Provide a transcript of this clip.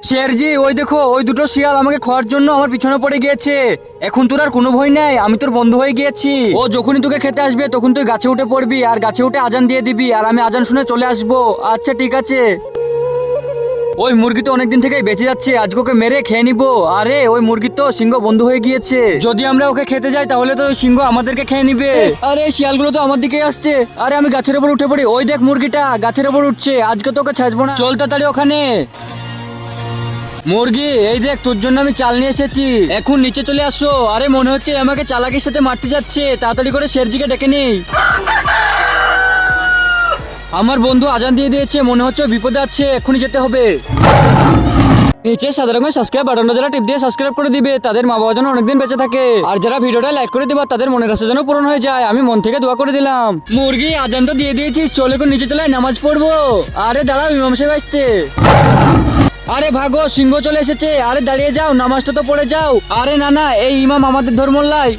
শেরজি, ওই দেখো, ওই দুটো শিয়াল আমাকে খাওয়ার জন্য আমার পিছনে পড়ে গিয়েছে। এখন তোর আর কোনো ভয় নাই, আমি তোর বন্ধু হয়ে গিয়েছি। ও যখনই তোকে খেতে আসবে তখন তুই গাছে উঠে পড়বি আর গাছে উঠে আজান দিয়ে দিবি, আর আমি আজান শুনে চলে আসবো। আচ্ছা ঠিক আছে। ওই মুরগি তো অনেকদিন থেকেই বেঁচে যাচ্ছে, আজকে ওকে মেরে খেয়ে নিবো। আরে ওই মুরগি তো সিংহ বন্ধু হয়ে গিয়েছে, যদি আমরা ওকে খেতে যাই তাহলে তো ওই সিংহ আমাদেরকে খেয়ে নিবে। আরে শিয়ালগুলো তো আমার দিকে আসছে। আরে আমি গাছের উপর উঠে পড়ি। ওই দেখ মুরগিটা গাছের উপর উঠছে, আজকে তো ওকে ছাড়বো না। চল তাড়াতাড়ি ওখানে। মুরগি, এই দেখ তোর জন্য আমি চাল নিয়ে এসেছি, এখন নিচে চলে আসো। আরে মনে হচ্ছে আমাকে চালাকির সাথে মারতে যাচ্ছে, তাড়াতাড়ি করে শেরজিকে ডেকে নেই। আমার বন্ধু আজান দিয়ে দিয়েছে, মনে হচ্ছে ও বিপদে আছে, এক্ষুনি যেতে হবে। নিচে সাদা রঙের সাবস্ক্রাইব বাটনটা যারা টিপ দিয়ে সাবস্ক্রাইব করে দিবে তাদের মা বাবা যেন অনেকদিন বেঁচে থাকে, আর যারা ভিডিওটা লাইক করে দিবা তাদের মনের আশা যেন পূরণ হয়ে যায়, আমি মন থেকে দোয়া করে দিলাম। মুরগি, আজান তো দিয়ে দিয়েছিস, চল এখন নিচে চলে আয়, নামাজ পড়বো। আরে দাঁড়াও, ইমাম সাহেব আসছে। আরে ভাগো, সিংহ চলে এসেছে। আরে দাঁড়িয়ে যাও, নামাজটা তো পড়ে যাও। আরে না না, এই ইমাম আমাদের ধর্মল্লাই।